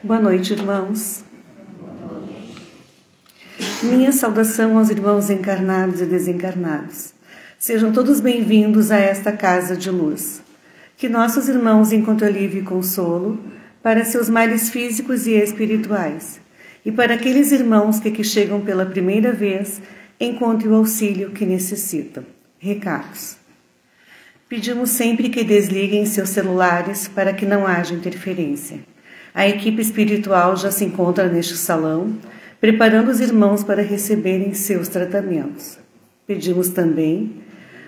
Boa noite, irmãos. Minha saudação aos irmãos encarnados e desencarnados. Sejam todos bem-vindos a esta casa de luz. Que nossos irmãos encontrem alívio e consolo para seus males físicos e espirituais. E para aqueles irmãos que aqui chegam pela primeira vez, encontrem o auxílio que necessitam. Recados. Pedimos sempre que desliguem seus celulares para que não haja interferência. A equipe espiritual já se encontra neste salão, preparando os irmãos para receberem seus tratamentos. Pedimos também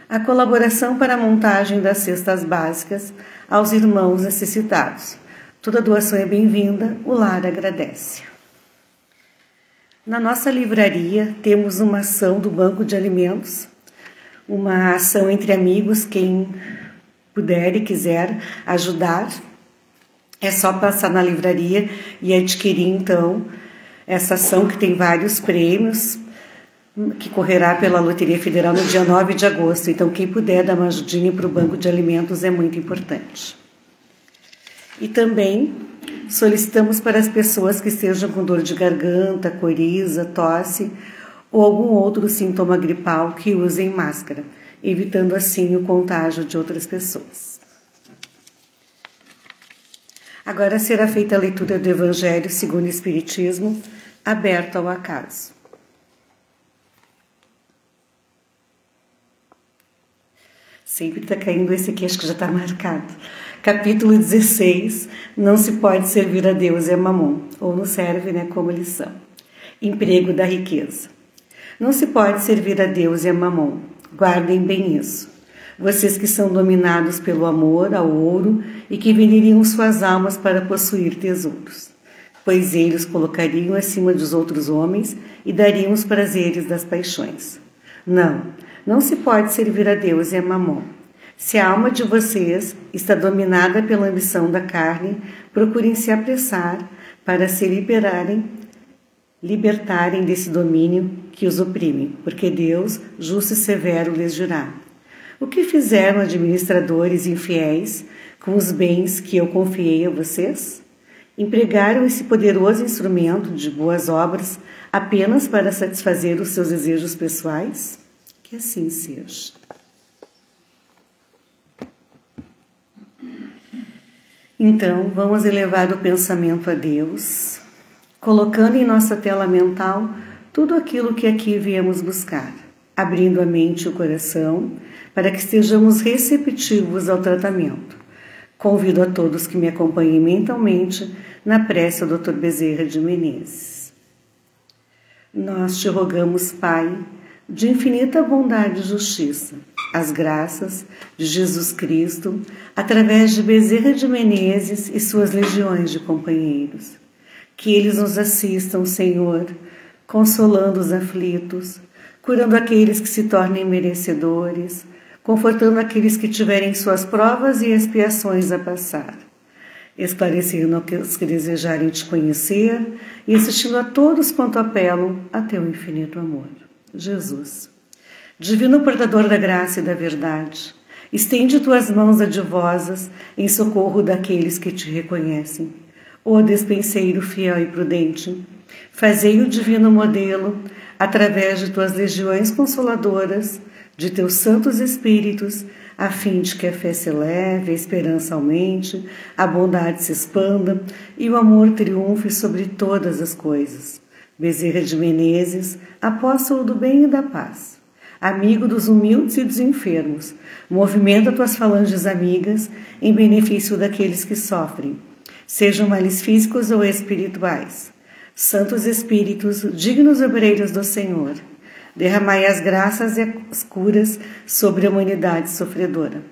a colaboração para a montagem das cestas básicas aos irmãos necessitados. Toda doação é bem-vinda, o lar agradece. Na nossa livraria temos uma ação do Banco de Alimentos, uma ação entre amigos, quem puder e quiser ajudar. É só passar na livraria e adquirir, então, essa ação que tem vários prêmios, que correrá pela Loteria Federal no dia 9 de agosto. Então, quem puder dar uma ajudinha para o Banco de Alimentos é muito importante. E também solicitamos para as pessoas que estejam com dor de garganta, coriza, tosse ou algum outro sintoma gripal que usem máscara, evitando assim o contágio de outras pessoas. Agora será feita a leitura do Evangelho segundo o Espiritismo, aberto ao acaso. Sempre está caindo esse aqui, acho que já está marcado. Capítulo 16, não se pode servir a Deus e a Mamon, ou não serve, como lição. Emprego da riqueza. Não se pode servir a Deus e a Mamon, guardem bem isso. Vocês que são dominados pelo amor ao ouro e que venderiam suas almas para possuir tesouros, pois eles colocariam acima dos outros homens e dariam os prazeres das paixões. Não se pode servir a Deus e a Mamon. Se a alma de vocês está dominada pela ambição da carne, procurem se apressar para se libertarem desse domínio que os oprime, porque Deus, justo e severo, lhes dirá: o que fizeram administradores infiéis com os bens que eu confiei a vocês? Empregaram esse poderoso instrumento de boas obras apenas para satisfazer os seus desejos pessoais? Que assim seja. Então, vamos elevar o pensamento a Deus, colocando em nossa tela mental tudo aquilo que aqui viemos buscar, abrindo a mente e o coração para que estejamos receptivos ao tratamento. Convido a todos que me acompanhem mentalmente na prece ao Dr. Bezerra de Menezes. Nós te rogamos, Pai, de infinita bondade e justiça, as graças de Jesus Cristo, através de Bezerra de Menezes e suas legiões de companheiros. Que eles nos assistam, Senhor, consolando os aflitos, curando aqueles que se tornem merecedores, confortando aqueles que tiverem suas provas e expiações a passar, esclarecendo aqueles que desejarem te conhecer e assistindo a todos quanto apelam a teu infinito amor. Jesus, divino portador da graça e da verdade, estende tuas mãos adivosas em socorro daqueles que te reconhecem. Ó despenseiro fiel e prudente, fazei o divino modelo, através de tuas legiões consoladoras, de teus santos espíritos, a fim de que a fé se eleve, a esperança aumente, a bondade se expanda e o amor triunfe sobre todas as coisas. Bezerra de Menezes, apóstolo do bem e da paz, amigo dos humildes e dos enfermos, movimenta tuas falanges amigas em benefício daqueles que sofrem, sejam males físicos ou espirituais. Santos Espíritos, dignos obreiros do Senhor, derramai as graças e as curas sobre a humanidade sofredora,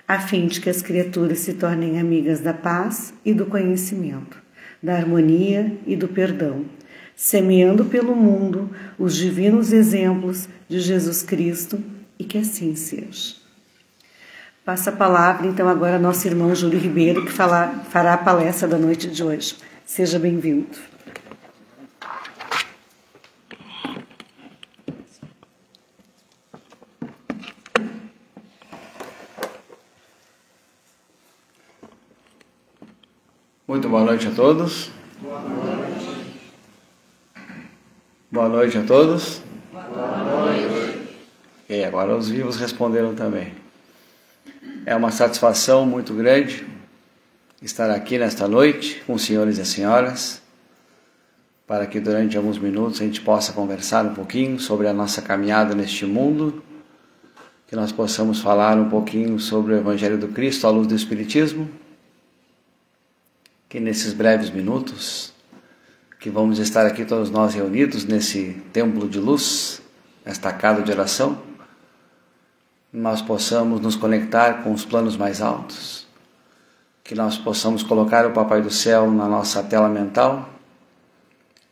a fim de que as criaturas se tornem amigas da paz e do conhecimento, da harmonia e do perdão, semeando pelo mundo os divinos exemplos de Jesus Cristo, e que assim seja. Passa a palavra, então, agora ao nosso irmão Júlio Ribeiro, que fará a palestra da noite de hoje. Seja bem-vindo. Muito boa noite a todos. Boa noite. Boa noite a todos. Boa noite. E agora os vivos responderam também. É uma satisfação muito grande estar aqui nesta noite com os senhores e as senhoras, para que durante alguns minutos a gente possa conversar um pouquinho sobre a nossa caminhada neste mundo, que nós possamos falar um pouquinho sobre o Evangelho do Cristo à luz do Espiritismo, que nesses breves minutos que vamos estar aqui todos nós reunidos nesse templo de luz, nesta casa de oração, nós possamos nos conectar com os planos mais altos, que nós possamos colocar o Papai do Céu na nossa tela mental,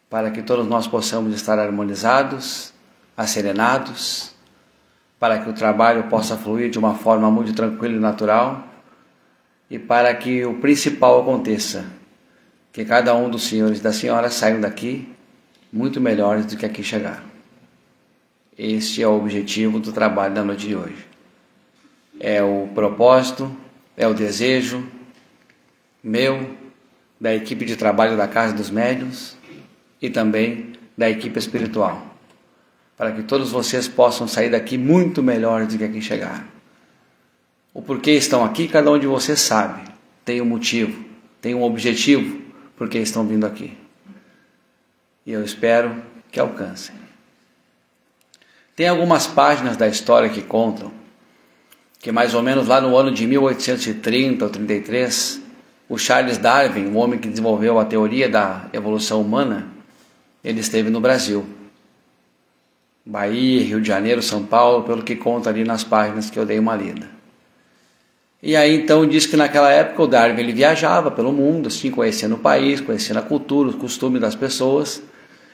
para que todos nós possamos estar harmonizados, asserenados, para que o trabalho possa fluir de uma forma muito tranquila e natural, e para que o principal aconteça, que cada um dos senhores e das senhoras saiam daqui muito melhores do que aqui chegaram. Este é o objetivo do trabalho da noite de hoje. É o propósito, é o desejo meu, da equipe de trabalho da Casa dos Médiuns e também da equipe espiritual, para que todos vocês possam sair daqui muito melhores do que aqui chegaram. O porquê estão aqui, cada um de vocês sabe, tem um motivo, tem um objetivo porque estão vindo aqui. E eu espero que alcancem. Tem algumas páginas da história que contam que mais ou menos lá no ano de 1830 ou 33, o Charles Darwin, o homem que desenvolveu a teoria da evolução humana, ele esteve no Brasil. Bahia, Rio de Janeiro, São Paulo, pelo que conta ali nas páginas que eu dei uma lida. E aí então diz que naquela época o Darwin ele viajava pelo mundo, assim, conhecendo o país, conhecendo a cultura, os costumes das pessoas.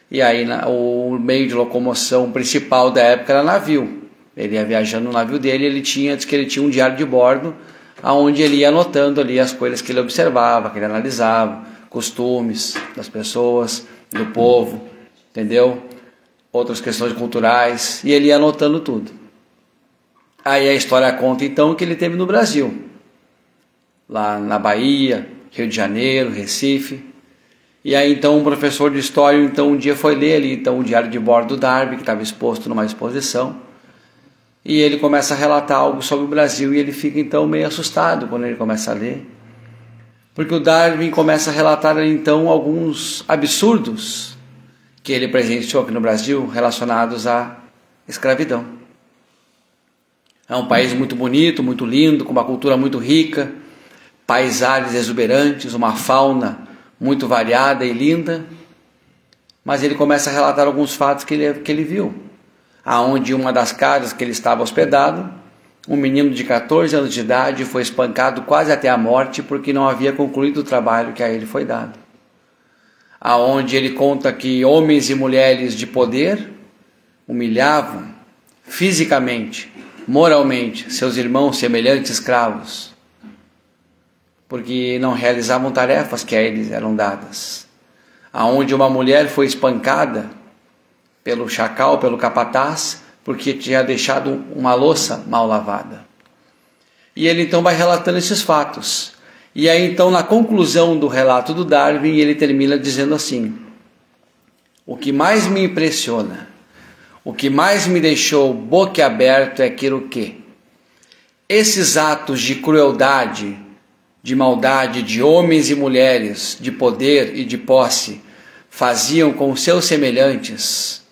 E aí o meio de locomoção principal da época era navio. Ele ia viajando no navio dele, diz que ele tinha um diário de bordo, onde ele ia anotando ali as coisas que ele observava, que ele analisava, costumes das pessoas, do povo, entendeu? Outras questões culturais, e ele ia anotando tudo. Aí a história conta então que ele esteve no Brasil, lá na Bahia, Rio de Janeiro, Recife. E aí então um professor de história um dia foi ler ali então o diário de bordo do Darwin, que estava exposto numa exposição, e ele começa a relatar algo sobre o Brasil, e ele fica então meio assustado quando ele começa a ler, porque o Darwin começa a relatar então alguns absurdos que ele presenciou aqui no Brasil relacionados à escravidão. É um país muito bonito, muito lindo, com uma cultura muito rica, paisagens exuberantes, uma fauna muito variada e linda, mas ele começa a relatar alguns fatos que ele viu, aonde uma das casas que ele estava hospedado, um menino de 14 anos de idade foi espancado quase até a morte porque não havia concluído o trabalho que a ele foi dado. Aonde ele conta que homens e mulheres de poder humilhavam fisicamente, moralmente, seus irmãos semelhantes escravos, porque não realizavam tarefas que a eles eram dadas. Aonde uma mulher foi espancada pelo chacal, pelo capataz, porque tinha deixado uma louça mal lavada. E ele então vai relatando esses fatos. E aí então na conclusão do relato do Darwin, ele termina dizendo assim: o que mais me impressiona, o que mais me deixou boquiaberto é aquilo que esses atos de crueldade, de maldade de homens e mulheres, de poder e de posse, faziam com seus semelhantes,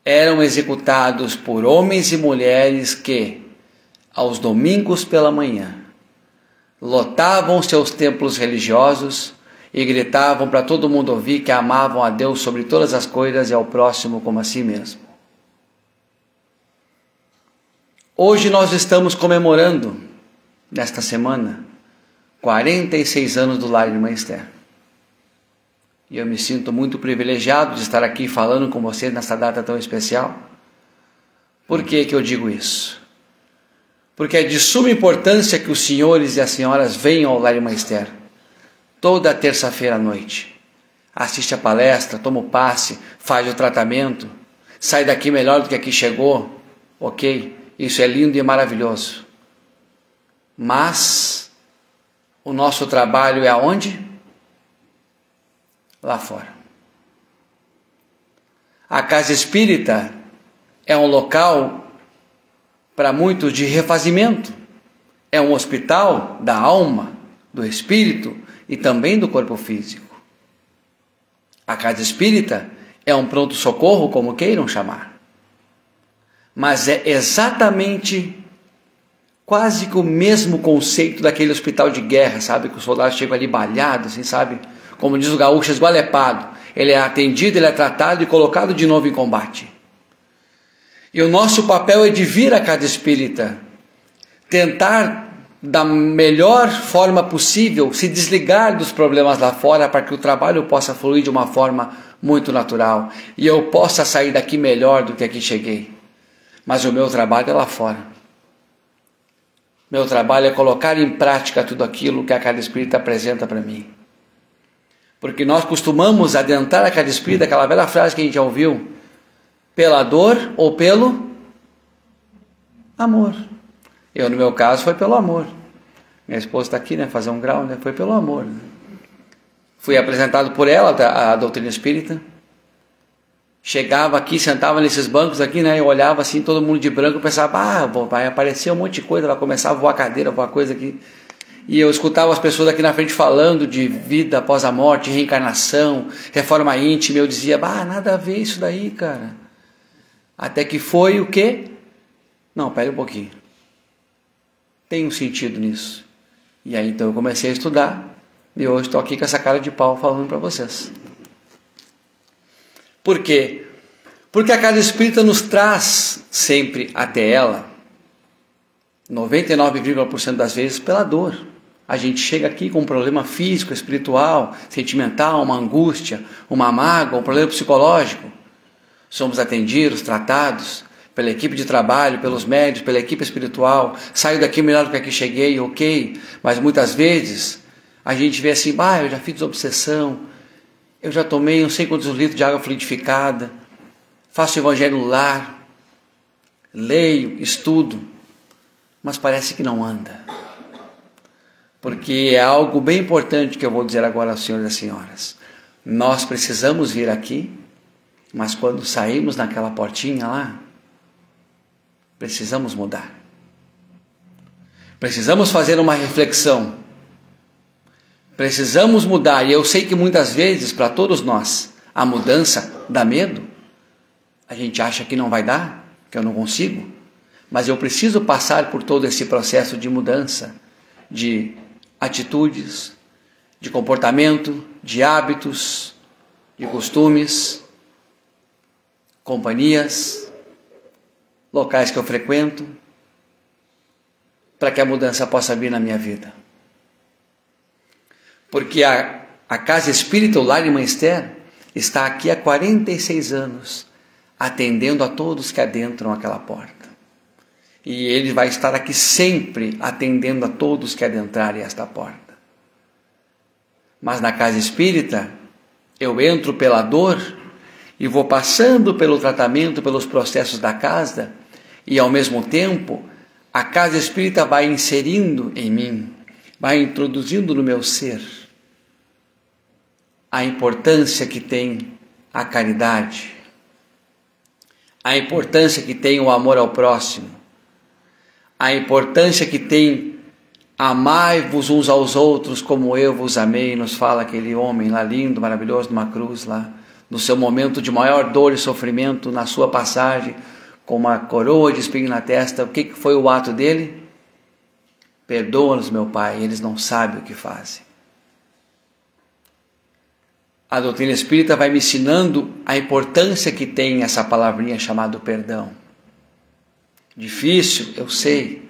eram executados por homens e mulheres que, aos domingos pela manhã, lotavam seus templos religiosos e gritavam para todo mundo ouvir que amavam a Deus sobre todas as coisas e ao próximo como a si mesmo. Hoje nós estamos comemorando, nesta semana, 46 anos do Lar Irmã Esther. E eu me sinto muito privilegiado de estar aqui falando com vocês nessa data tão especial. Por que eu digo isso? Porque é de suma importância que os senhores e as senhoras venham ao Lar Irmã Esther toda terça-feira à noite. Assiste a palestra, toma o passe, faz o tratamento, sai daqui melhor do que aqui chegou, ok? Isso é lindo e maravilhoso. Mas o nosso trabalho é aonde? lá fora. A casa espírita é um local para muitos de refazimento, é um hospital da alma, do espírito e também do corpo físico. A casa espírita é um pronto-socorro, como queiram chamar, mas é exatamente quase que o mesmo conceito daquele hospital de guerra, sabe? Que os soldados chegam ali balhados, assim, sabe? Como diz o gaúcho, esgualepado. Ele é atendido, ele é tratado e colocado de novo em combate. E o nosso papel é de vir à casa espírita, tentar da melhor forma possível se desligar dos problemas lá fora para que o trabalho possa fluir de uma forma muito natural e eu possa sair daqui melhor do que aqui cheguei. Mas o meu trabalho é lá fora. Meu trabalho é colocar em prática tudo aquilo que a casa espírita apresenta para mim. Porque nós costumamos adentrar a casa espírita, aquela velha frase que a gente já ouviu, pela dor ou pelo amor. Eu, no meu caso, foi pelo amor. Minha esposa está aqui, né, fazer um grau, né, foi pelo amor. Né? Fui apresentado por ela a doutrina espírita. Chegava aqui, sentava nesses bancos aqui, né? Eu olhava assim, todo mundo de branco, pensava, vai aparecer um monte de coisa, vai começar a voar cadeira, voar coisa aqui. E eu escutava as pessoas aqui na frente falando de vida após a morte, reencarnação, reforma íntima. Eu dizia, nada a ver isso daí, cara. Até que foi o quê? Não, pera um pouquinho. Tem um sentido nisso. E aí então eu comecei a estudar e hoje estou aqui com essa cara de pau falando para vocês. Por quê? Porque a casa espírita nos traz sempre até ela, 99,% das vezes, pela dor. A gente chega aqui com um problema físico, espiritual, sentimental, uma angústia, uma mágoa, um problema psicológico. Somos atendidos, tratados pela equipe de trabalho, pelos médicos, pela equipe espiritual. Saio daqui melhor do que aqui cheguei, ok. Mas muitas vezes a gente vê assim, eu já fiz desobsessão, eu já tomei não sei quantos litros de água fluidificada, faço evangelho no lar, leio, estudo, mas parece que não anda. Porque é algo bem importante que eu vou dizer agora aos senhores e às senhoras. Nós precisamos vir aqui, mas quando saímos naquela portinha lá, precisamos mudar. Precisamos fazer uma reflexão. Precisamos mudar, e eu sei que muitas vezes, para todos nós, a mudança dá medo. A gente acha que não vai dar, que eu não consigo, mas eu preciso passar por todo esse processo de mudança, de atitudes, de comportamento, de hábitos, de costumes, companhias, locais que eu frequento, para que a mudança possa vir na minha vida. Porque a casa espírita, o Lar Irmã Esther, está aqui há 46 anos, atendendo a todos que adentram aquela porta. E ele vai estar aqui sempre atendendo a todos que adentrarem esta porta. Mas na casa espírita, eu entro pela dor e vou passando pelo tratamento, pelos processos da casa, e ao mesmo tempo, a casa espírita vai inserindo em mim, vai introduzindo no meu ser a importância que tem a caridade, a importância que tem o amor ao próximo, a importância que tem amai-vos uns aos outros como eu vos amei, nos fala aquele homem lá lindo, maravilhoso, numa cruz lá, no seu momento de maior dor e sofrimento, na sua passagem, com uma coroa de espinho na testa. O que foi o ato dele? Perdoa-nos, meu Pai, eles não sabem o que fazem. A doutrina espírita vai me ensinando a importância que tem essa palavrinha chamada perdão. Difícil, eu sei,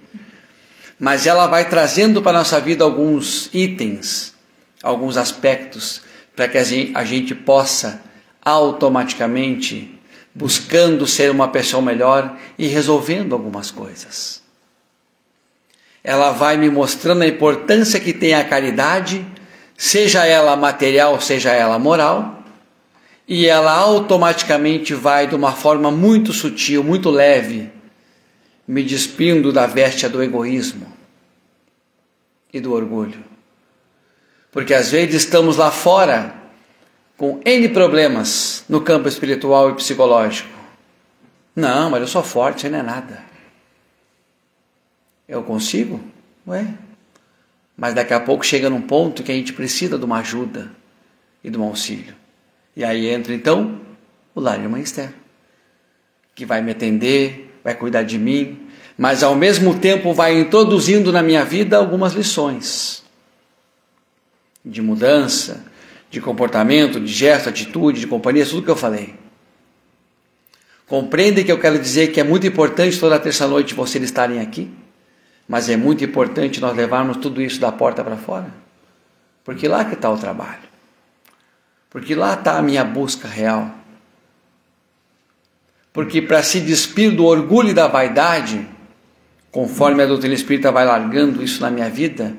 mas ela vai trazendo para a nossa vida alguns itens, alguns aspectos, para que a gente possa automaticamente, buscando ser uma pessoa melhor e resolvendo algumas coisas. Ela vai me mostrando a importância que tem a caridade, seja ela material, seja ela moral, e ela automaticamente vai de uma forma muito sutil, muito leve, me despindo da veste do egoísmo e do orgulho. Porque às vezes estamos lá fora com N problemas no campo espiritual e psicológico. Não, mas eu sou forte, isso aí não é nada. Eu consigo? Ué. Mas daqui a pouco chega num ponto que a gente precisa de uma ajuda e de um auxílio. E aí entra então o lar de Mãe Esther, que vai me atender, vai cuidar de mim, mas ao mesmo tempo vai introduzindo na minha vida algumas lições de mudança, de comportamento, de gesto, atitude, de companhia, tudo que eu falei. Compreendem que eu quero dizer que é muito importante toda terça-noite vocês estarem aqui, mas é muito importante nós levarmos tudo isso da porta para fora, porque lá que está o trabalho, porque lá está a minha busca real. Porque para se despir do orgulho e da vaidade, conforme a doutrina espírita vai largando isso na minha vida,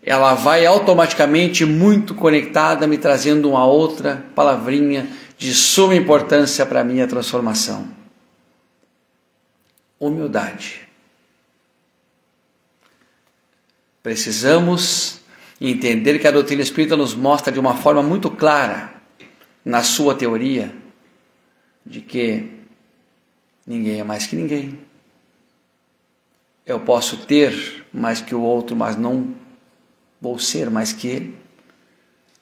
ela vai automaticamente muito conectada, me trazendo uma outra palavrinha de suma importância para a minha transformação. Humildade. Precisamos entender que a doutrina espírita nos mostra de uma forma muito clara, na sua teoria, de que ninguém é mais que ninguém. Eu posso ter mais que o outro, mas não vou ser mais que ele.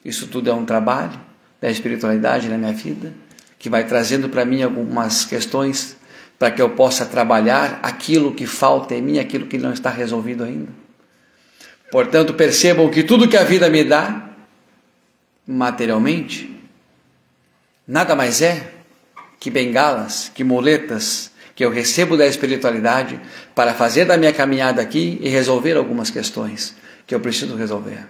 Isso tudo é um trabalho da espiritualidade na minha vida, que vai trazendo para mim algumas questões para que eu possa trabalhar aquilo que falta em mim, aquilo que não está resolvido ainda. Portanto, percebam que tudo que a vida me dá, materialmente, nada mais é que bengalas, que muletas, que eu recebo da espiritualidade para fazer da minha caminhada aqui e resolver algumas questões que eu preciso resolver.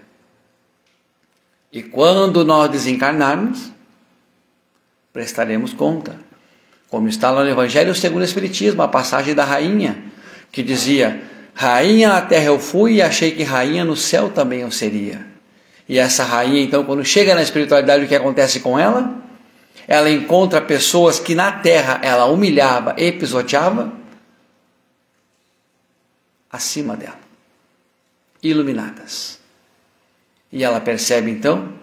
E quando nós desencarnarmos, prestaremos conta. Como está lá no Evangelho segundo o Espiritismo, a passagem da rainha, que dizia: rainha na terra eu fui e achei que rainha no céu também eu seria. E essa rainha, então, quando chega na espiritualidade, o que acontece com ela? Ela encontra pessoas que na terra ela humilhava e pisoteava acima dela, iluminadas. E ela percebe então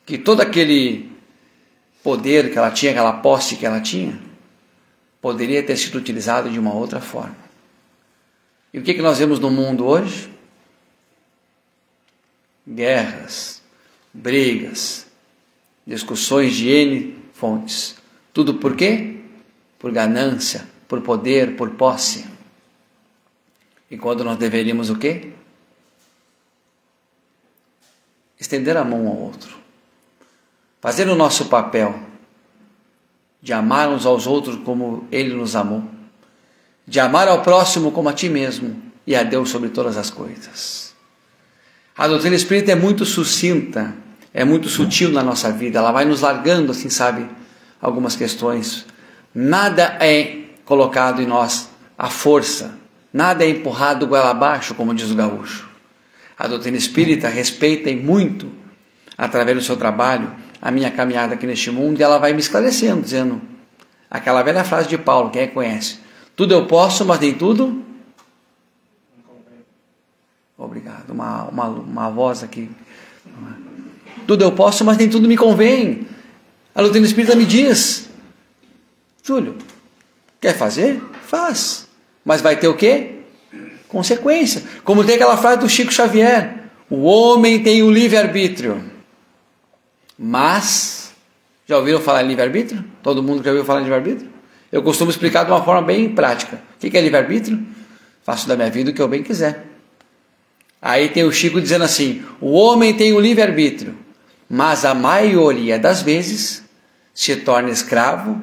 que todo aquele poder que ela tinha, aquela posse que ela tinha, poderia ter sido utilizado de uma outra forma. E o que nós vemos no mundo hoje? Guerras, brigas, discussões de N fontes. Tudo por quê? Por ganância, por poder, por posse. E quando nós deveríamos o quê? Estender a mão ao outro. Fazer o nosso papel de amar uns aos outros como Ele nos amou. De amar ao próximo como a ti mesmo e a Deus sobre todas as coisas. A doutrina espírita é muito sucinta, é muito sutil na nossa vida, ela vai nos largando, assim, sabe, algumas questões. Nada é colocado em nós à força, nada é empurrado goela abaixo, como diz o gaúcho. A doutrina espírita respeita muito, através do seu trabalho, a minha caminhada aqui neste mundo, e ela vai me esclarecendo, dizendo aquela velha frase de Paulo, quem conhece: tudo eu posso, mas nem tudo. Obrigado, uma voz aqui. Tudo eu posso, mas nem tudo me convém. A doutrina espírita me diz: Júlio, quer fazer? Faz. Mas vai ter o quê? Consequência. Como tem aquela frase do Chico Xavier: o homem tem o livre-arbítrio. Mas, já ouviram falar em livre-arbítrio? Todo mundo já ouviu falar em livre-arbítrio? Eu costumo explicar de uma forma bem prática. O que é livre-arbítrio? Faço da minha vida o que eu bem quiser. Aí tem o Chico dizendo assim: o homem tem o livre-arbítrio, mas a maioria das vezes se torna escravo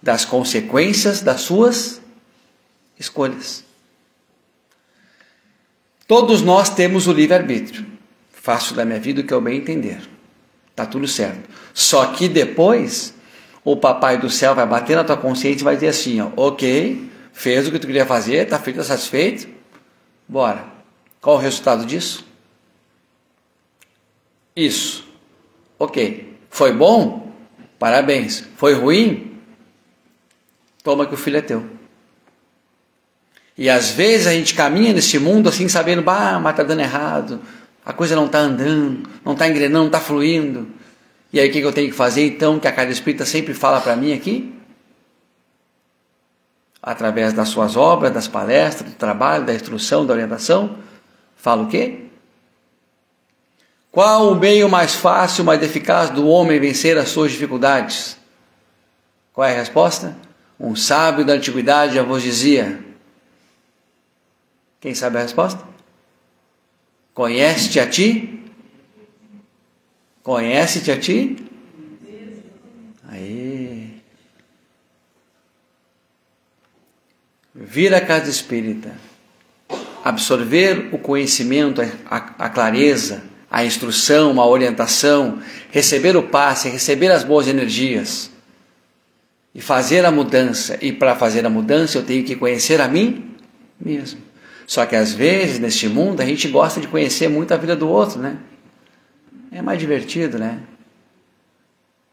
das consequências das suas escolhas. Todos nós temos o livre-arbítrio. Faço da minha vida o que eu bem entender. Está tudo certo. Só que depois o papai do céu vai bater na tua consciência e vai dizer assim: ó, ok, fez o que tu queria fazer, está feito, está satisfeito, bora. Qual o resultado disso? Isso. Ok. Foi bom? Parabéns. Foi ruim? Toma que o filho é teu. E às vezes a gente caminha nesse mundo assim, sabendo: mas está dando errado, a coisa não está andando, não está engrenando, não está fluindo. E aí o que eu tenho que fazer então, que a Casa Espírita sempre fala para mim aqui? Através das suas obras, das palestras, do trabalho, da instrução, da orientação, fala o quê? Qual o meio mais fácil, mais eficaz do homem vencer as suas dificuldades? Qual é a resposta? Um sábio da antiguidade já vos dizia. Quem sabe a resposta? Conhece-te a ti? Conhece-te a ti? Aí. Vir à casa espírita, absorver o conhecimento, a clareza, a instrução, a orientação, receber o passe, receber as boas energias e fazer a mudança. E para fazer a mudança eu tenho que conhecer a mim mesmo. Só que às vezes neste mundo a gente gosta de conhecer muito a vida do outro, né? É mais divertido, né?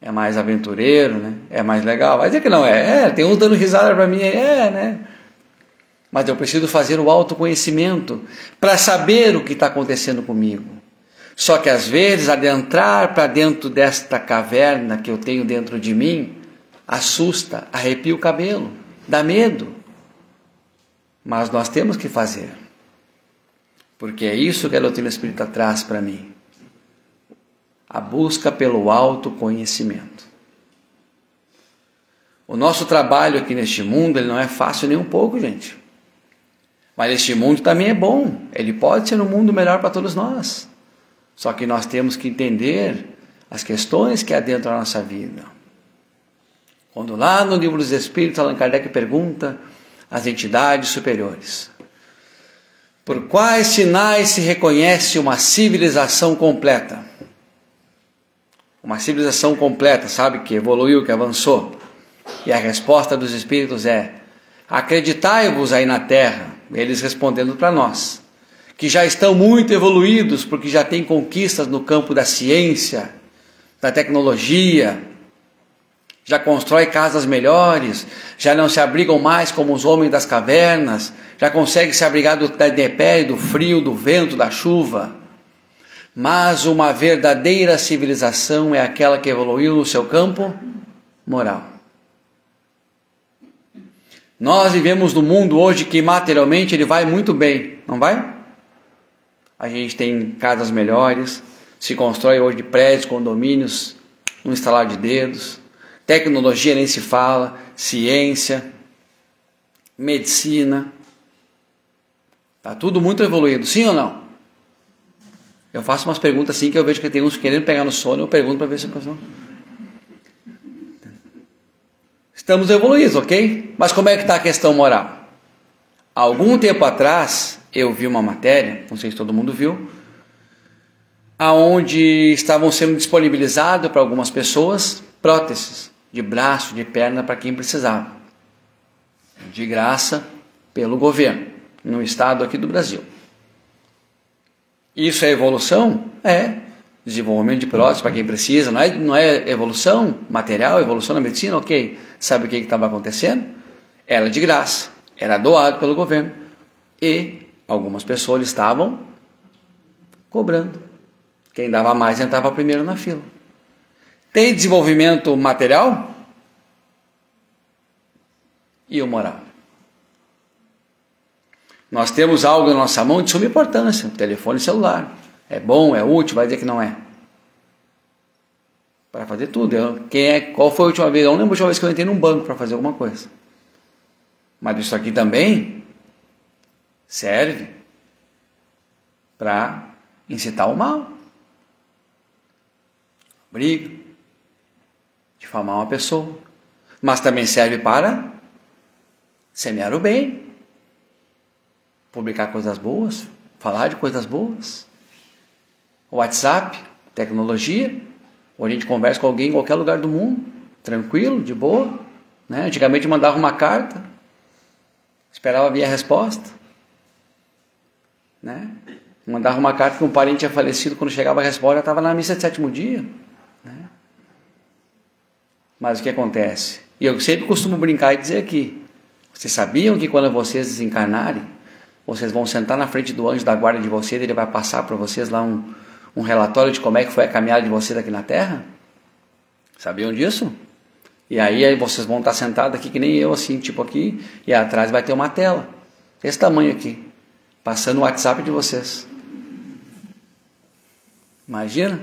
É mais aventureiro, né? É mais legal. Vai dizer que não é. Tem uns dando risada para mim, né? Mas eu preciso fazer o autoconhecimento para saber o que está acontecendo comigo. Só que às vezes adentrar para dentro desta caverna que eu tenho dentro de mim assusta, arrepia o cabelo, dá medo. Mas nós temos que fazer. Porque é isso que a doutrina espírita traz para mim. A busca pelo autoconhecimento. O nosso trabalho aqui neste mundo, ele não é fácil nem um pouco, gente. Mas este mundo também é bom. Ele pode ser um mundo melhor para todos nós. Só que nós temos que entender as questões que há dentro da nossa vida. Quando lá no Livro dos Espíritos, Allan Kardec pergunta às entidades superiores: por quais sinais se reconhece uma civilização completa? Uma civilização completa, sabe, que evoluiu, que avançou. E a resposta dos Espíritos é: acreditai-vos aí na Terra. Eles respondendo para nós, que já estão muito evoluídos, porque já têm conquistas no campo da ciência, da tecnologia, já constrói casas melhores, já não se abrigam mais como os homens das cavernas, já conseguem se abrigar da intempérie, do frio, do vento, da chuva. Mas uma verdadeira civilização é aquela que evoluiu no seu campo moral. Nós vivemos num mundo hoje que materialmente ele vai muito bem, não vai? A gente tem casas melhores, se constrói hoje prédios, condomínios, um estalar de dedos, tecnologia nem se fala, ciência, medicina, está tudo muito evoluído, sim ou não? Eu faço umas perguntas assim que eu vejo que tem uns querendo pegar no sono, eu pergunto para ver se a pessoa... Estamos evoluídos, ok? Mas como é que está a questão moral? Há algum tempo atrás, eu vi uma matéria, não sei se todo mundo viu, aonde estavam sendo disponibilizados para algumas pessoas próteses de braço, de perna, para quem precisava. De graça, pelo governo, no estado aqui do Brasil. Isso é evolução? É. Desenvolvimento de próteses para quem precisa, não é evolução material, evolução na medicina, ok. Sabe o que estava acontecendo? Era de graça, era doado pelo governo. E algumas pessoas estavam cobrando. Quem dava mais entrava primeiro na fila. Tem desenvolvimento material? E o moral? Nós temos algo na nossa mão de suma importância, telefone celular. É bom, é útil, vai dizer que não é. Para fazer tudo. Qual foi a última vez? Eu não lembro a última vez que eu entrei num banco para fazer alguma coisa. Mas isso aqui também serve para incitar o mal. Briga, difamar uma pessoa. Mas também serve para semear o bem, publicar coisas boas, falar de coisas boas. WhatsApp, tecnologia, ou a gente conversa com alguém em qualquer lugar do mundo, tranquilo, de boa, né? Antigamente mandava uma carta, esperava vir a resposta, né? Mandava uma carta que um parente tinha falecido, quando chegava a resposta já estava na missa de sétimo dia, né? Mas o que acontece? E eu sempre costumo brincar e dizer aqui, vocês sabiam que quando vocês desencarnarem, vocês vão sentar na frente do anjo da guarda de vocês, ele vai passar para vocês lá um relatório de como é que foi a caminhada de vocês aqui na Terra? Sabiam disso? E aí vocês vão estar sentados aqui que nem eu, assim, tipo aqui, e atrás vai ter uma tela, desse tamanho aqui, passando o WhatsApp de vocês. Imagina?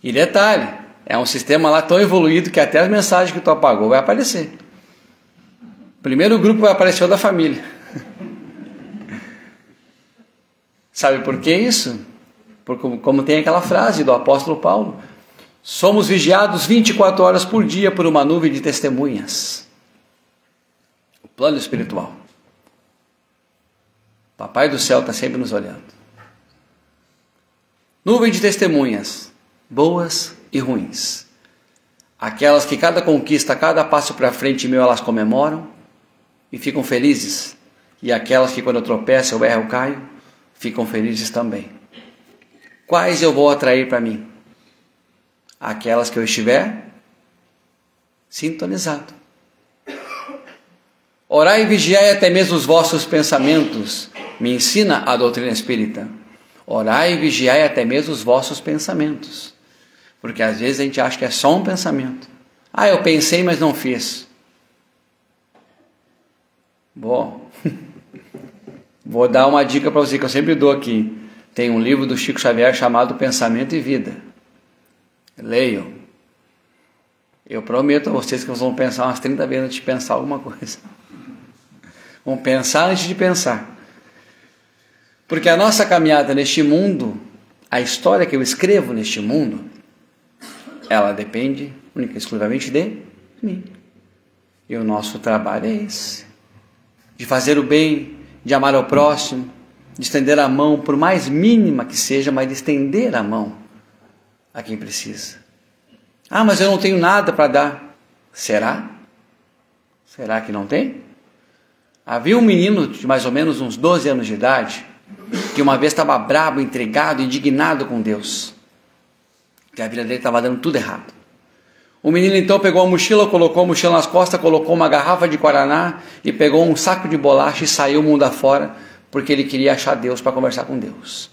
E detalhe, é um sistema lá tão evoluído que até as mensagens que tu apagou vai aparecer. O primeiro grupo vai aparecer o da família. Sabe por que isso? Porque, como tem aquela frase do apóstolo Paulo, somos vigiados 24 horas por dia por uma nuvem de testemunhas. O plano espiritual. Papai do céu está sempre nos olhando. Nuvem de testemunhas, boas e ruins. Aquelas que cada conquista, cada passo para frente meu, elas comemoram e ficam felizes. E aquelas que quando eu tropeço, eu erro, eu caio, ficam felizes também. Quais eu vou atrair para mim? Aquelas que eu estiver sintonizado. Orai e vigiai até mesmo os vossos pensamentos, me ensina a doutrina espírita. Orai e vigiai até mesmo os vossos pensamentos. Porque às vezes a gente acha que é só um pensamento. Ah, eu pensei, mas não fiz. Bom, vou dar uma dica para você que eu sempre dou aqui. Tem um livro do Chico Xavier chamado Pensamento e Vida. Leiam. Eu prometo a vocês que vocês vão pensar umas 30 vezes antes de pensar alguma coisa. Vão pensar antes de pensar. Porque a nossa caminhada neste mundo, a história que eu escrevo neste mundo, ela depende única e exclusivamente de mim. E o nosso trabalho é esse. De fazer o bem, de amar ao próximo, de estender a mão, por mais mínima que seja, mas de estender a mão a quem precisa. Ah, mas eu não tenho nada para dar. Será? Será que não tem? Havia um menino de mais ou menos uns 12 anos de idade, que uma vez estava bravo, intrigado, indignado com Deus, que a vida dele estava dando tudo errado. O menino então pegou a mochila, colocou a mochila nas costas, colocou uma garrafa de guaraná e pegou um saco de bolacha e saiu mundo afora, porque ele queria achar Deus para conversar com Deus.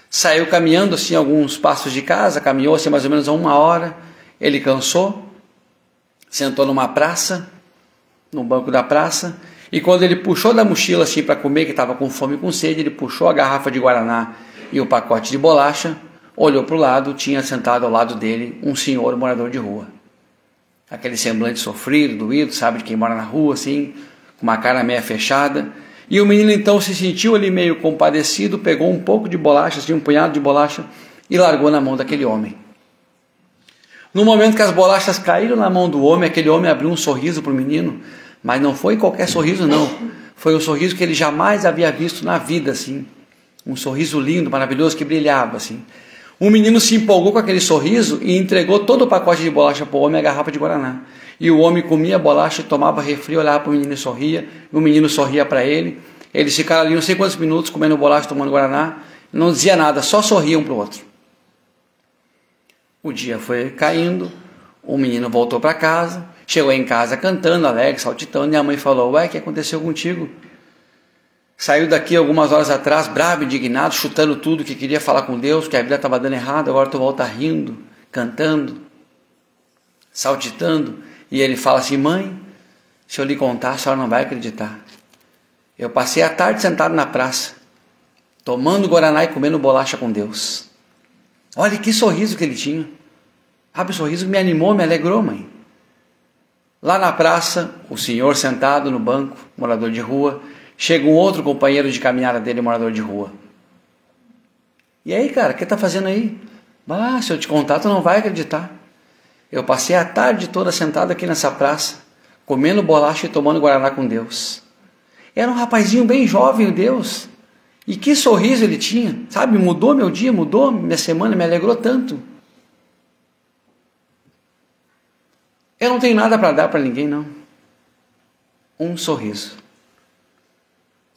Saiu caminhando assim alguns passos de casa, caminhou assim mais ou menos 1 hora, ele cansou, sentou numa praça, no banco da praça, e quando ele puxou da mochila assim para comer, que estava com fome e com sede, ele puxou a garrafa de guaraná e o pacote de bolacha, olhou para o lado, tinha sentado ao lado dele um senhor morador de rua. Aquele semblante sofrido, doído, sabe, de quem mora na rua, assim, com uma cara meio fechada. E o menino então se sentiu ali meio compadecido, pegou um pouco de bolacha, assim, um punhado de bolacha, e largou na mão daquele homem. No momento que as bolachas caíram na mão do homem, aquele homem abriu um sorriso para o menino, mas não foi qualquer sorriso não, foi um sorriso que ele jamais havia visto na vida, assim, um sorriso lindo, maravilhoso, que brilhava, assim. O menino se empolgou com aquele sorriso e entregou todo o pacote de bolacha para o homem e a garrafa de guaraná. E o homem comia a bolacha, tomava refri, olhava para o menino e sorria, e o menino sorria para ele. Eles ficaram ali não sei quantos minutos comendo bolacha, tomando guaraná, não dizia nada, só sorriam um para o outro. O dia foi caindo, o menino voltou para casa, chegou em casa cantando, alegre, saltitando, e a mãe falou: ué, o que aconteceu contigo? Saiu daqui algumas horas atrás, bravo, indignado, chutando tudo, que queria falar com Deus, que a vida estava dando errado, agora tu volta rindo, cantando, saltitando. E ele fala assim: mãe, se eu lhe contar, a senhora não vai acreditar. Eu passei a tarde sentado na praça, tomando guaraná e comendo bolacha com Deus. Olha que sorriso que ele tinha. Sabe, o sorriso que me animou, me alegrou, mãe. Lá na praça, o senhor sentado no banco, morador de rua, chega um outro companheiro de caminhada dele, morador de rua. E aí, cara, o que tá fazendo aí? Ah, se eu te contar, tu não vai acreditar. Eu passei a tarde toda sentado aqui nessa praça, comendo bolacha e tomando guaraná com Deus. Era um rapazinho bem jovem, Deus. E que sorriso ele tinha, sabe? Mudou meu dia, mudou minha semana, me alegrou tanto. Eu não tenho nada para dar para ninguém, não. Um sorriso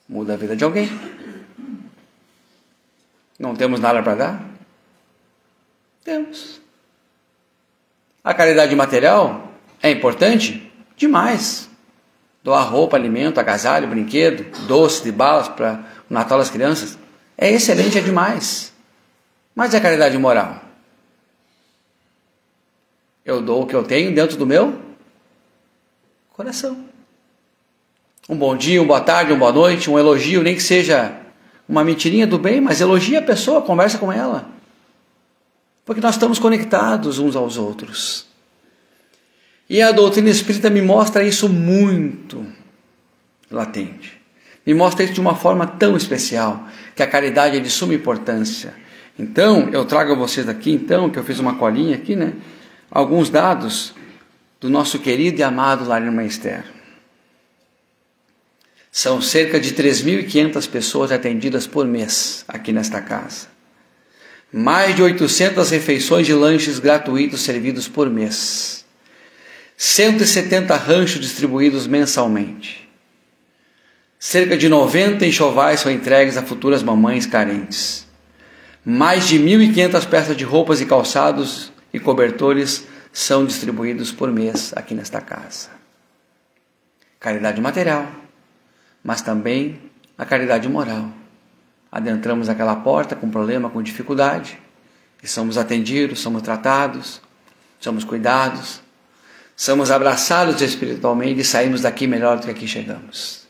muda a vida de alguém. Não temos nada para dar? Temos. A caridade material é importante? Demais. Doar roupa, alimento, agasalho, brinquedo, doce de balas para o Natal das crianças. É excelente, é demais. Mas a caridade moral? Eu dou o que eu tenho dentro do meu coração. Um bom dia, uma boa tarde, uma boa noite, um elogio, nem que seja uma mentirinha do bem, mas elogia a pessoa, conversa com ela. Porque nós estamos conectados uns aos outros. E a doutrina espírita me mostra isso muito latente. Me mostra isso de uma forma tão especial, que a caridade é de suma importância. Então, eu trago a vocês aqui, então, que eu fiz uma colinha aqui, né? Alguns dados do nosso querido e amado Lar Irmã Esther. São cerca de 3.500 pessoas atendidas por mês aqui nesta casa. Mais de 800 refeições de lanches gratuitos servidos por mês. 170 ranchos distribuídos mensalmente. Cerca de 90 enxovais são entregues a futuras mamães carentes. Mais de 1.500 peças de roupas e calçados e cobertores são distribuídos por mês aqui nesta casa. Caridade material, mas também a caridade moral. Adentramos aquela porta com problema, com dificuldade, e somos atendidos, somos tratados, somos cuidados, somos abraçados espiritualmente e saímos daqui melhor do que aqui chegamos.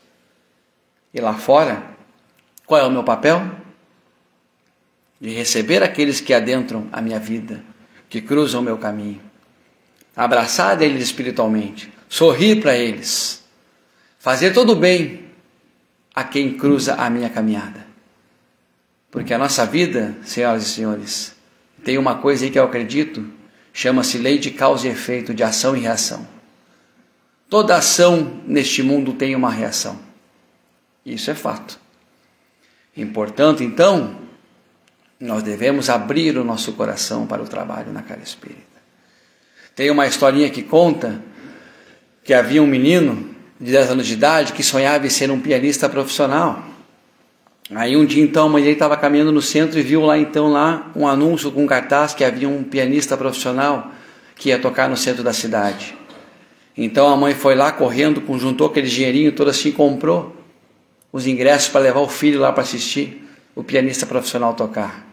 E lá fora, qual é o meu papel? De receber aqueles que adentram a minha vida, que cruzam o meu caminho, abraçar eles espiritualmente, sorrir para eles, fazer todo o bem a quem cruza a minha caminhada. Porque a nossa vida, senhoras e senhores, tem uma coisa aí que eu acredito, chama-se lei de causa e efeito, de ação e reação. Toda ação neste mundo tem uma reação. Isso é fato. E, portanto, então, nós devemos abrir o nosso coração para o trabalho na casa espírita. Tem uma historinha que conta que havia um menino de 10 anos de idade que sonhava em ser um pianista profissional. Aí um dia então a mãe dele estava caminhando no centro e viu lá um anúncio com um cartaz que havia um pianista profissional que ia tocar no centro da cidade. Então a mãe foi lá correndo, juntou aquele dinheirinho todo assim, comprou os ingressos para levar o filho lá para assistir o pianista profissional tocar.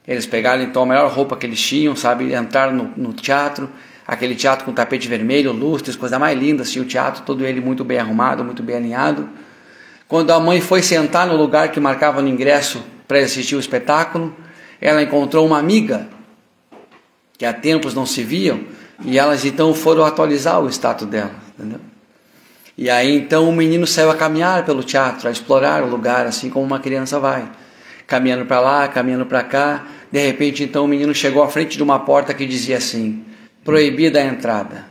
Eles pegaram então a melhor roupa que eles tinham, sabe, entraram no teatro, aquele teatro com tapete vermelho, lustres, coisa mais linda, assim, o teatro todo ele muito bem arrumado, muito bem alinhado. Quando a mãe foi sentar no lugar que marcava no ingresso para assistir o espetáculo, ela encontrou uma amiga que há tempos não se viam, e elas então foram atualizar o status dela, entendeu? E aí então o menino saiu a caminhar pelo teatro, a explorar o lugar, assim como uma criança vai, caminhando para lá, caminhando para cá. De repente então o menino chegou à frente de uma porta que dizia assim: proibida a entrada.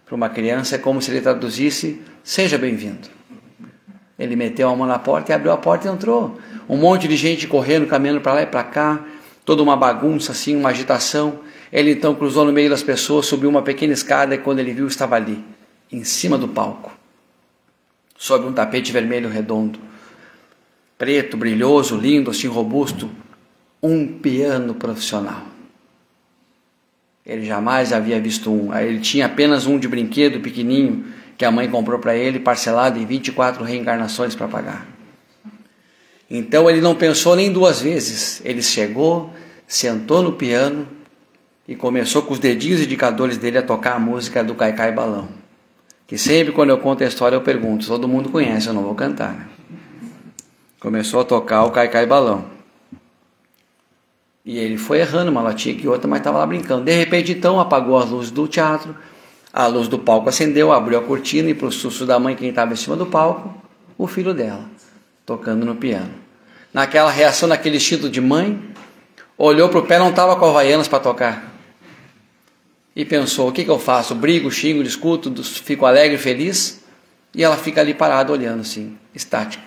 Para uma criança é como se ele traduzisse: seja bem-vindo. Ele meteu a mão na porta e abriu a porta e entrou. Um monte de gente correndo, caminhando para lá e para cá, toda uma bagunça assim, uma agitação. Ele então cruzou no meio das pessoas, subiu uma pequena escada e quando ele viu, estava ali, em cima do palco, sob um tapete vermelho redondo, preto, brilhoso, lindo, assim robusto, um piano profissional. Ele jamais havia visto um. Ele tinha apenas um de brinquedo pequenininho que a mãe comprou para ele, parcelado em 24 reencarnações para pagar. Então ele não pensou nem duas vezes. Ele chegou, sentou no piano e começou com os dedinhos indicadores dele a tocar a música do Caicai Balão. Que sempre quando eu conto a história eu pergunto, todo mundo conhece, eu não vou cantar, né? Começou a tocar o Caicai Balão. E ele foi errando uma latinha que outra, mas estava lá brincando. De repente então apagou as luzes do teatro, a luz do palco acendeu, abriu a cortina e para o susto da mãe, quem estava em cima do palco, o filho dela, tocando no piano. Naquela reação, naquele instinto de mãe, olhou para o pé, não estava com havaianas para tocar. E pensou, o que eu faço? Brigo, xingo, discuto, fico alegre, feliz? E ela fica ali parada, olhando assim, estática.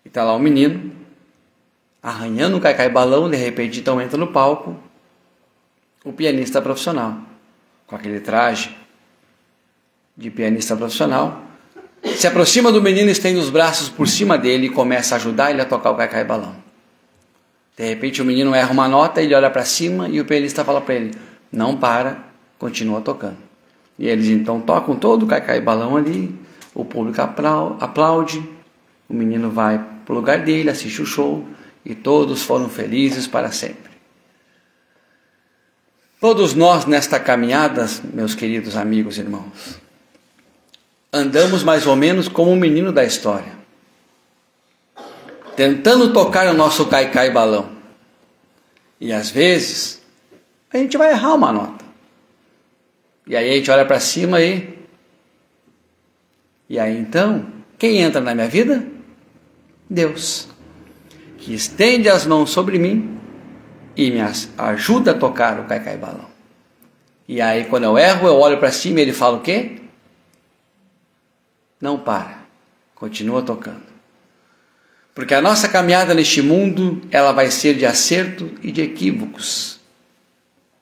E está lá o menino, arranhando um Caicai Balão, de repente então entra no palco o pianista profissional, com aquele traje de pianista profissional, se aproxima do menino, estende os braços por cima dele e começa a ajudar ele a tocar o Caicai Balão. De repente o menino erra uma nota, ele olha para cima e o pianista fala para ele, não para, continua tocando. E eles então tocam todo o Caicai Balão ali, o público aplaude, o menino vai para o lugar dele, assiste o show e todos foram felizes para sempre. Todos nós nesta caminhada, meus queridos amigos e irmãos, andamos mais ou menos como um menino da história, tentando tocar o nosso cai-cai balão. E às vezes a gente vai errar uma nota. E aí a gente olha para cima e aí então, quem entra na minha vida? Deus, que estende as mãos sobre mim e me ajuda a tocar o cai-cai balão. E aí quando eu erro, eu olho para cima e ele fala o quê? Não para, continua tocando. Porque a nossa caminhada neste mundo, ela vai ser de acerto e de equívocos.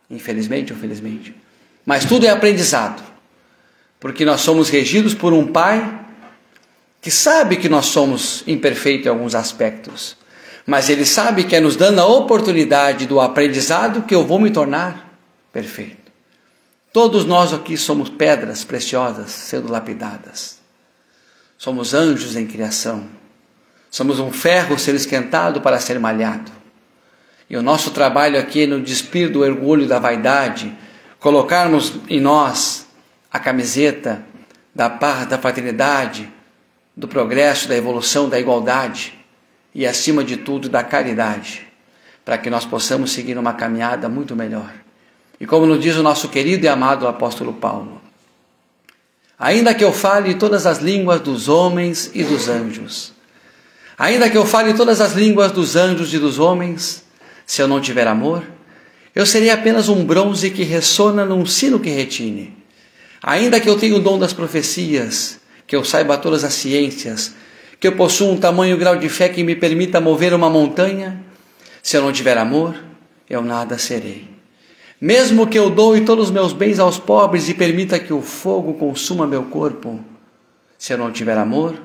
Infelizmente ou felizmente. Mas tudo é aprendizado. Porque nós somos regidos por um Pai que sabe que nós somos imperfeitos em alguns aspectos. Mas Ele sabe que é nos dando a oportunidade do aprendizado que eu vou me tornar perfeito. Todos nós aqui somos pedras preciosas sendo lapidadas. Somos anjos em criação. Somos um ferro ser esquentado para ser malhado. E o nosso trabalho aqui é no despir do orgulho da vaidade, colocarmos em nós a camiseta da paz, da fraternidade, do progresso, da evolução, da igualdade e, acima de tudo, da caridade, para que nós possamos seguir uma caminhada muito melhor. E como nos diz o nosso querido e amado apóstolo Paulo, ainda que eu fale todas as línguas dos homens e dos anjos, ainda que eu fale todas as línguas dos anjos e dos homens, se eu não tiver amor, eu serei apenas um bronze que ressona num sino que retine. Ainda que eu tenha o dom das profecias, que eu saiba todas as ciências, que eu possua um tamanho grau de fé que me permita mover uma montanha, se eu não tiver amor, eu nada serei. Mesmo que eu doe todos os meus bens aos pobres e permita que o fogo consuma meu corpo, se eu não tiver amor,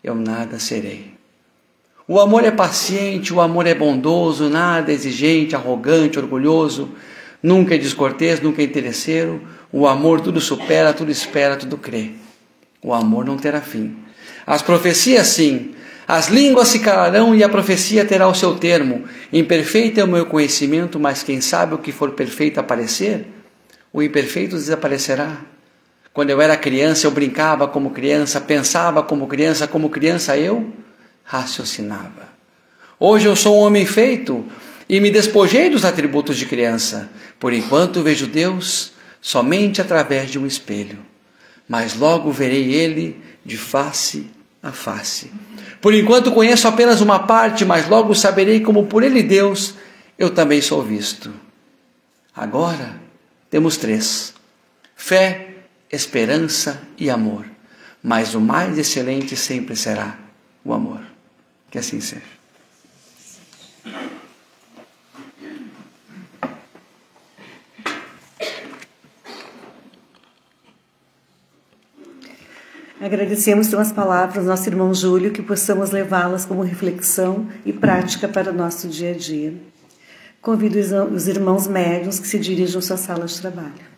eu nada serei. O amor é paciente, o amor é bondoso, nada exigente, arrogante, orgulhoso, nunca é descortês, nunca é interesseiro. O amor tudo supera, tudo espera, tudo crê. O amor não terá fim. As profecias sim, as línguas se calarão e a profecia terá o seu termo. Imperfeito é o meu conhecimento, mas quem sabe o que for perfeito aparecer, o imperfeito desaparecerá. Quando eu era criança, eu brincava como criança, pensava como criança eu raciocinava. Hoje eu sou um homem feito e me despojei dos atributos de criança. Por enquanto vejo Deus somente através de um espelho, mas logo verei Ele de face a face. Por enquanto conheço apenas uma parte, mas logo saberei como por Ele Deus eu também sou visto. Agora temos 3: fé, esperança e amor, mas o mais excelente sempre será o amor. Que assim seja. Agradecemos pelas palavras do nosso irmão Júlio, que possamos levá-las como reflexão e prática para o nosso dia a dia. Convido os irmãos médiuns que se dirijam à sua sala de trabalho.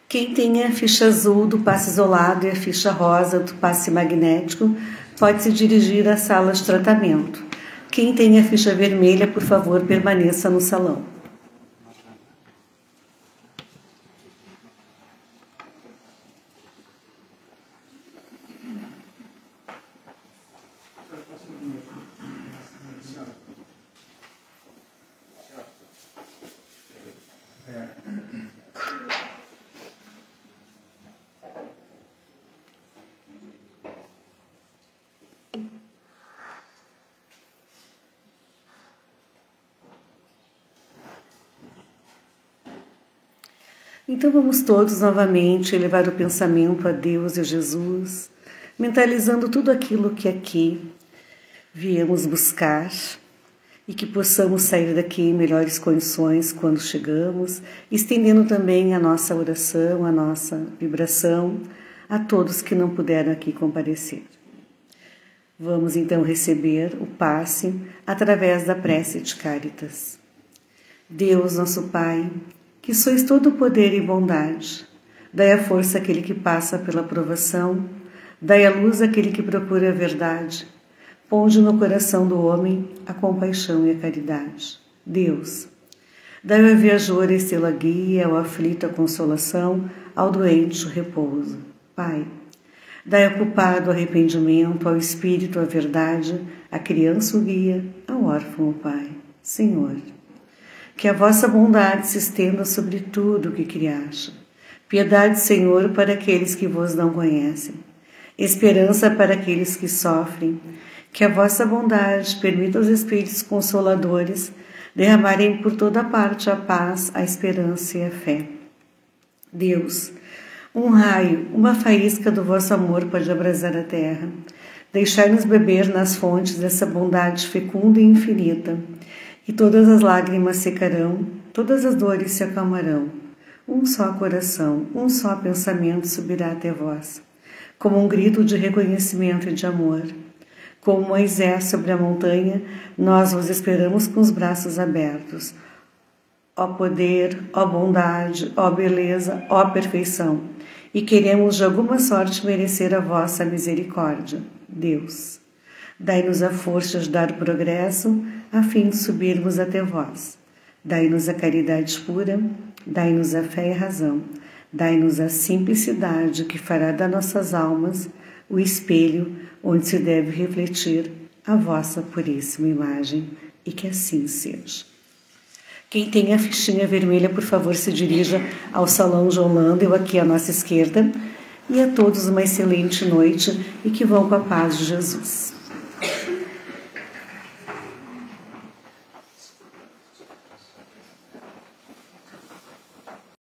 Quem tem a ficha azul do passe isolado e a ficha rosa do passe magnético pode se dirigir à sala de tratamento. Quem tem a ficha vermelha, por favor, permaneça no salão. Então vamos todos novamente elevar o pensamento a Deus e a Jesus, mentalizando tudo aquilo que aqui viemos buscar e que possamos sair daqui em melhores condições quando chegamos, estendendo também a nossa oração, a nossa vibração a todos que não puderam aqui comparecer. Vamos então receber o passe através da prece de Caritas. Deus, nosso Pai, que sois todo poder e bondade, dai a força àquele que passa pela provação, dai a luz àquele que procura a verdade, ponde no coração do homem a compaixão e a caridade. Deus, dai ao viajor a estrela guia, ao aflito a consolação, ao doente o repouso. Pai, dai ao culpado o arrependimento, ao espírito a verdade, à criança o guia, ao órfão o Pai. Senhor, que a vossa bondade se estenda sobre tudo o que criaste. Piedade, Senhor, para aqueles que vos não conhecem. Esperança para aqueles que sofrem. Que a vossa bondade permita aos Espíritos Consoladores derramarem por toda parte a paz, a esperança e a fé. Deus, um raio, uma faísca do vosso amor pode abrasar a terra. Deixai-nos beber nas fontes dessa bondade fecunda e infinita. E todas as lágrimas secarão, todas as dores se acalmarão. Um só coração, um só pensamento subirá até vós, como um grito de reconhecimento e de amor. Como Moisés sobre a montanha, nós vos esperamos com os braços abertos. Ó poder, ó bondade, ó beleza, ó perfeição, e queremos de alguma sorte merecer a vossa misericórdia. Deus, dai-nos a força de dar progresso, a fim de subirmos até vós. Dai-nos a caridade pura, dai-nos a fé e a razão, dai-nos a simplicidade que fará das nossas almas o espelho onde se deve refletir a vossa puríssima imagem, e que assim seja. Quem tem a fichinha vermelha, por favor, se dirija ao Salão João Landel, aqui à nossa esquerda, e a todos uma excelente noite e que vão com a paz de Jesus.